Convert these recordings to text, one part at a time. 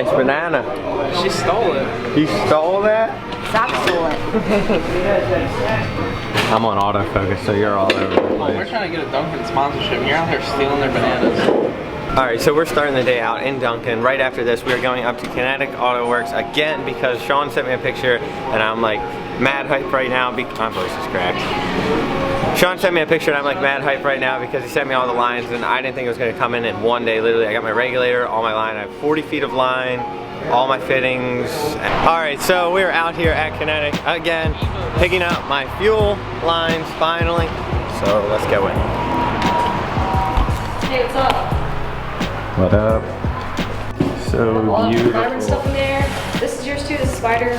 nice banana. She stole it. You stole that? Zach stole it. I'm on autofocus, so you're all over the Well, we're place. trying to get a Dunkin' sponsorship, and you're out there stealing their bananas. Alright, so we're starting the day out in Dunkin'. Right after this, we're going up to Kinetic Auto Works again because Sean sent me a picture and I'm like mad hype right now. My voice is cracked. Sean sent me a picture and I'm like mad hype right now because he sent me all the lines and I didn't think it was going to come in one day. Literally, I got my regulator, all my line. I have 40 feet of line, all my fittings. Alright, so we're out here at Kinetic again, picking up my fuel lines finally. So let's go in. Hey, what's up? What up? So beautiful. Vibrant stuff in there. This is yours too, the spider.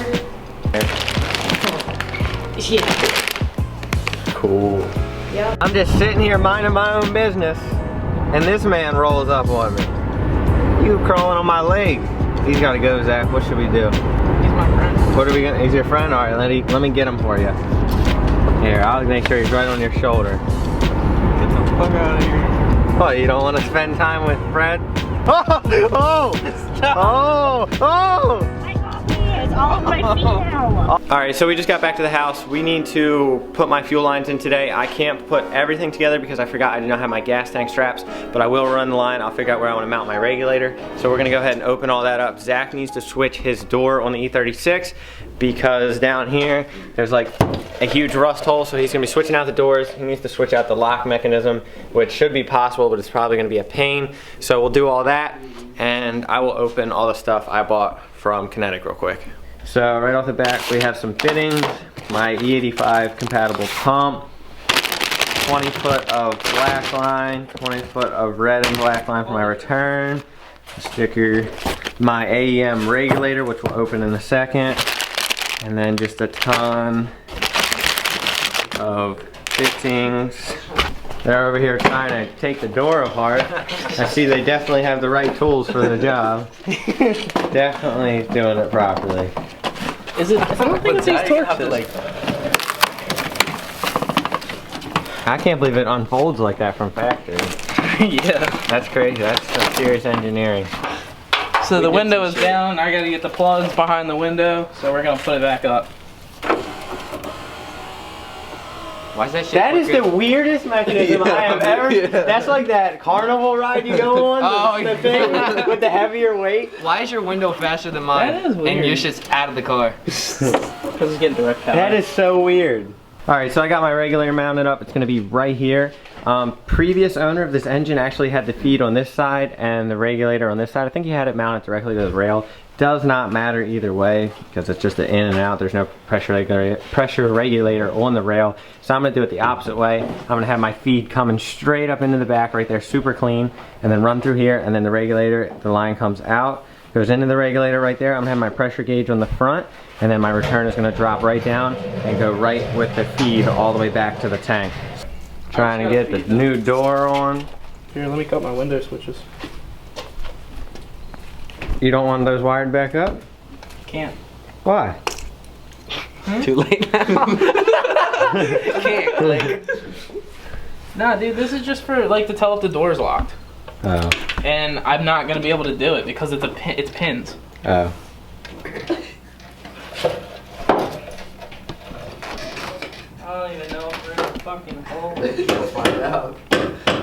Yeah. Cool. Yep. I'm just sitting here minding my own business, and this man rolls up on me. You crawling on my leg. He's gotta go, Zach. What should we do? He's my friend. What are we gonna? He's your friend? All right, let me get him for you. Here, I'll make sure he's right on your shoulder. Get the fuck out of here. What? You don't want to spend time with Fred? Oh! Oh! Oh! Oh! It's all on my feet now. Alright, so we just got back to the house. We need to put my fuel lines in today. I can't put everything together because I forgot I do not have my gas tank straps, but I will run the line. I'll figure out where I want to mount my regulator. So we're going to go ahead and open all that up. Zach needs to switch his door on the E36 because down here there's like a huge rust hole, so he's going to be switching out the doors. He needs to switch out the lock mechanism, which should be possible, but it's probably going to be a pain. So we'll do all that, and I will open all the stuff I bought from Kinetic real quick. So right off the bat, we have some fittings, my E85 compatible pump, 20 foot of black line, 20 foot of red and black line for my return, a sticker, my AEM regulator, which we'll open in a second, and then just a ton of fittings. They're over here trying to take the door apart. I see they definitely have the right tools for the job. Definitely doing it properly. Is it? I don't think it's these torches. I can't believe it unfolds like that from factory. Yeah. That's crazy. That's some serious engineering. So the window is down. I gotta get the plugs behind the window, so we're gonna put it back up. Why is that shit? That is the weirdest mechanism I have ever. Yeah. That's like that carnival ride you go on. Oh, the thing with the heavier weight. Why is your window faster than mine? That is weird. And your shit's out of the car. Because it's getting direct power. That is so weird. Alright, so I got my regulator mounted up. It's going to be right here. Previous owner of this engine actually had the feed on this side and the regulator on this side. I think he had it mounted directly to the rail. Does not matter either way because it's just an in and out. There's no pressure regulator on the rail. So I'm going to do it the opposite way. I'm going to have my feed coming straight up into the back right there, super clean, and then run through here, and then the regulator, the line comes out, goes into the regulator right there. I'm going to have my pressure gauge on the front, and then my return is going to drop right down and go right with the feed all the way back to the tank. Trying to get the new door on. Here, let me cut my window switches. You don't want those wired back up? Can't. Why? Too late now. Can't click. Nah, dude, this is just for like to tell if the door's locked. Oh. And I'm not gonna be able to do it because it's it's pins. Oh. I don't even know if we're in a fucking hole. We'll find out.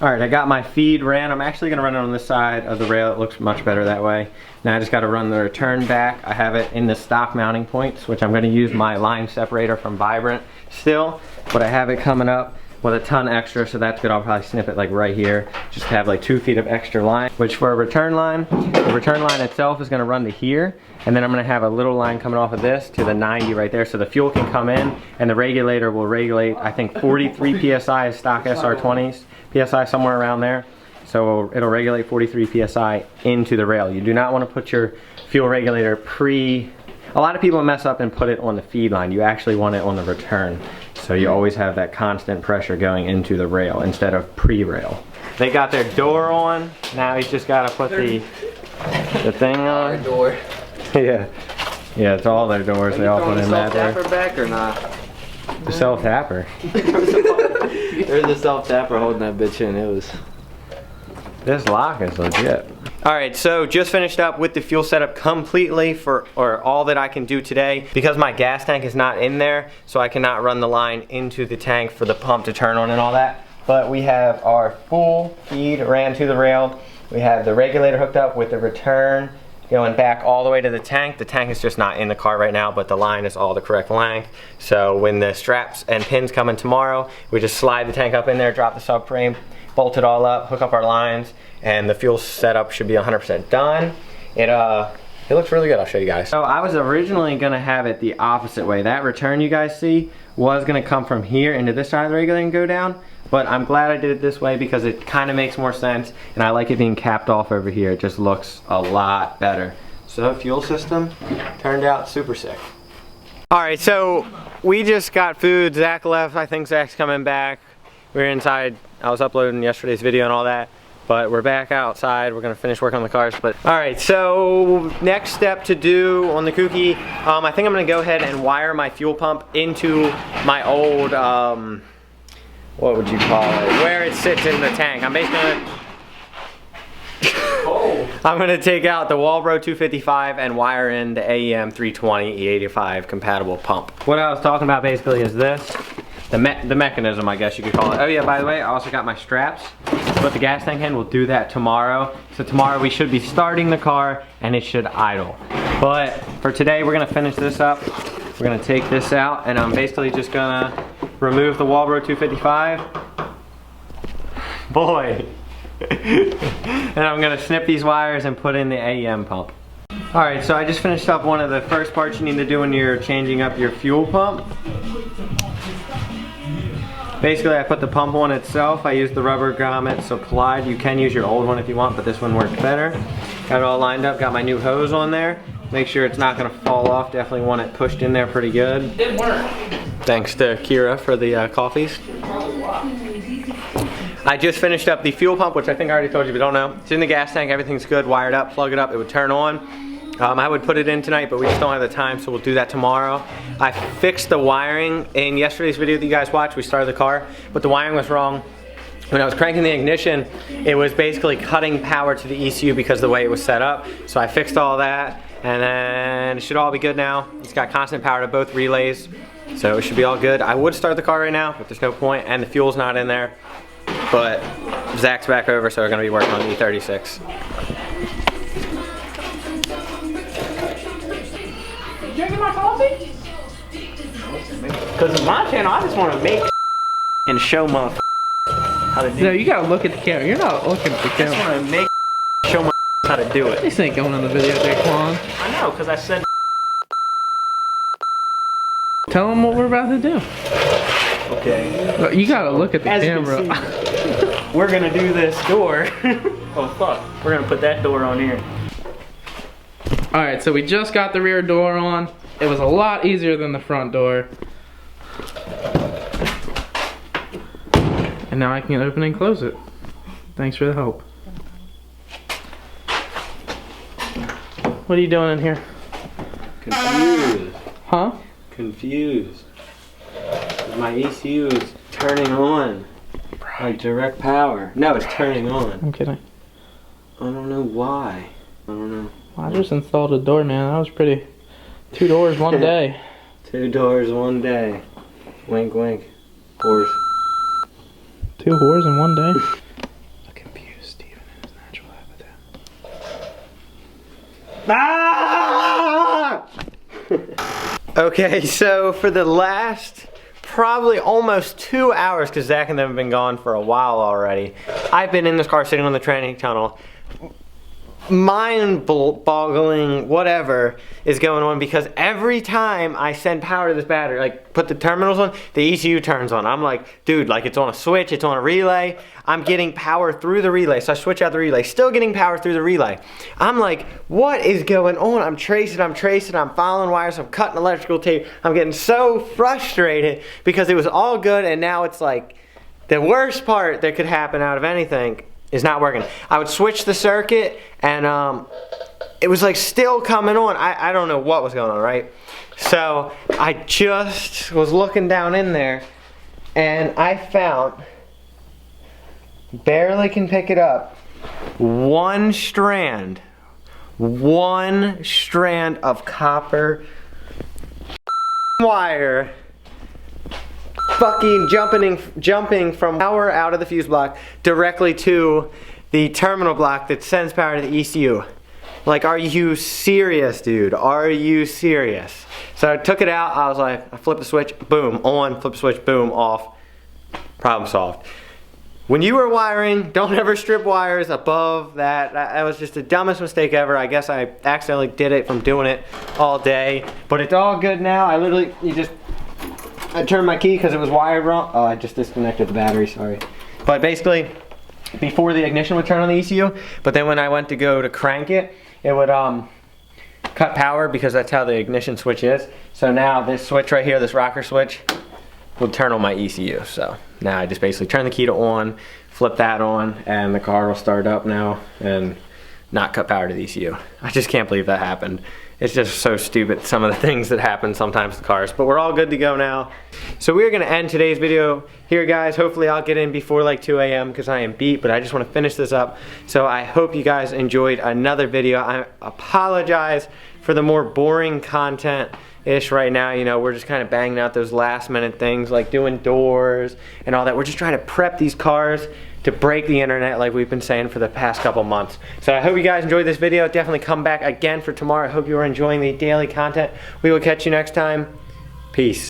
Alright, I got my feed ran. I'm actually going to run it on this side of the rail. It looks much better that way. Now I just got to run the return back. I have it in the stock mounting points, which I'm going to use my line separator from Vibrant still. But I have it coming up with a ton extra, so that's good. I'll probably snip it like right here. Just have like 2 feet of extra line. Which for a return line, the return line itself is going to run to here. And then I'm going to have a little line coming off of this to the 90 right there, so the fuel can come in and the regulator will regulate, I think 43 PSI is stock SR20s. PSI somewhere around there. So it'll regulate 43 PSI into the rail. You do not want to put your fuel regulator a lot of people mess up and put it on the feed line. You actually want it on the return. So you always have that constant pressure going into the rail instead of pre-rail. They got their door on. Now he's just got to put the thing on. Our door. Yeah. Yeah, it's all their doors. They all put in that there. Self-tapper back or not? The self-tapper. There's a self-tapper holding that bitch in. It was. This lock is legit. Alright, so just finished up with the fuel setup completely or all that I can do today because my gas tank is not in there, so I cannot run the line into the tank for the pump to turn on and all that. But we have our full feed ran to the rail. We have the regulator hooked up with the return going back all the way to the tank. The tank is just not in the car right now, but the line is all the correct length. So when the straps and pins come in tomorrow, we just slide the tank up in there, drop the subframe, bolt it all up, hook up our lines, and the fuel setup should be 100% done. It looks really good. I'll show you guys. So I was originally gonna have it the opposite way. That return you guys see was gonna come from here into this side of the regulator and go down, but I'm glad I did it this way because it kind of makes more sense, and I like it being capped off over here. It just looks a lot better. So fuel system turned out super sick. All right, so we just got food. Zach left. I think Zach's coming back. We're inside. I was uploading yesterday's video and all that, but we're back outside. We're gonna finish working on the cars. But all right, so next step to do on the Kouki, I think I'm gonna go ahead and wire my fuel pump into my old, what would you call it? Where it sits in the tank. I'm basically I'm gonna take out the Walbro 255 and wire in the AEM 320 E85 compatible pump. What I was talking about basically is this. The mechanism, I guess you could call it. Oh yeah, by the way, I also got my straps. Put the gas tank in, we'll do that tomorrow. So tomorrow we should be starting the car and it should idle. But for today, we're gonna finish this up. We're gonna take this out and I'm basically just gonna remove the Walbro 255. Boy. And I'm gonna snip these wires and put in the AEM pump. All right, so I just finished up one of the first parts you need to do when you're changing up your fuel pump. Basically, I put the pump on itself. I used the rubber grommet supplied. You can use your old one if you want, but this one worked better. Got it all lined up, got my new hose on there. Make sure it's not gonna fall off. Definitely want it pushed in there pretty good. It worked. Thanks to Kira for the coffees. I just finished up the fuel pump, which I think I already told you, but don't know. It's in the gas tank, everything's good, wired up, plug it up, it would turn on. I would put it in tonight, but we just don't have the time, so we'll do that tomorrow. I fixed the wiring in yesterday's video that you guys watched. We started the car, but the wiring was wrong. When I was cranking the ignition, it was basically cutting power to the ECU because of the way it was set up. So I fixed all that, and then it should all be good now. It's got constant power to both relays, so it should be all good. I would start the car right now, but there's no point, and the fuel's not in there. But Zach's back over, so we're gonna be working on the E36. Drinking my coffee? Because of my channel, I just want to make and show motherfuckers how to do it. No, you gotta look at the camera. You're not looking at the I just camera. want to make show motherfuckers how to do it. This ain't going on the video, Daquan. I know, because I said. Tell them what we're about to do. Okay. But you gotta look at the As you camera. can see, we're gonna do this door. Oh fuck. We're gonna put that door on here. Alright, so we just got the rear door on. It was a lot easier than the front door. And now I can open and close it. Thanks for the help. What are you doing in here? Confused. Huh? Confused. My ECU is turning on. Like direct power. No, it's turning on. I'm kidding. I don't know why. I don't know. I just installed a door, man. That was pretty. 2 doors, 1 day. 2 doors, 1 day. Wink, wink. Horse. 2 whores in 1 day? A confused Steven in his natural habitat. Ah! Okay, so for the last probably almost 2 hours, because Zach and them have been gone for a while already, I've been in this car sitting on the training tunnel. Mind-boggling whatever is going on, because every time I send power to this battery, like put the terminals on, the ECU turns on. I'm like, dude, like it's on a switch, it's on a relay. I'm getting power through the relay, so I switch out the relay, still getting power through the relay. I'm like, what is going on? I'm tracing, I'm following wires, I'm cutting electrical tape. I'm getting so frustrated because it was all good, and now it's like the worst part that could happen out of anything is not working. I would switch the circuit and it was like still coming on. I don't know what was going on, right? So I just was looking down in there and I found, barely can pick it up, one strand of copper wire fucking jumping from power out of the fuse block directly to the terminal block that sends power to the ECU. Like, are you serious, dude? Are you serious? So I took it out, I was like, I flipped the switch, boom, on, flip the switch, boom, off. Problem solved. When you are wiring, don't ever strip wires above that. That was just the dumbest mistake ever. I guess I accidentally did it from doing it all day. But it's all good now. I turned my key because it was wired wrong. Oh, I just disconnected the battery, sorry. But basically, before the ignition would turn on the ECU, but then when I went to go to crank it, it would cut power because that's how the ignition switch is. So now this switch right here, this rocker switch, will turn on my ECU. So now I just basically turn the key to on, flip that on, and the car will start up now and not cut power to the ECU. I just can't believe that happened. It's just so stupid, some of the things that happen sometimes to cars, but we're all good to go now. So we're gonna end today's video here, guys. Hopefully I'll get in before like 2 a.m. because I am beat, but I just wanna finish this up. So I hope you guys enjoyed another video. I apologize for the more boring content-ish right now. You know, we're just kind of banging out those last minute things like doing doors and all that. We're just trying to prep these cars to break the internet like we've been saying for the past couple months. So I hope you guys enjoyed this video. Definitely come back again for tomorrow. I hope you are enjoying the daily content. We will catch you next time. Peace.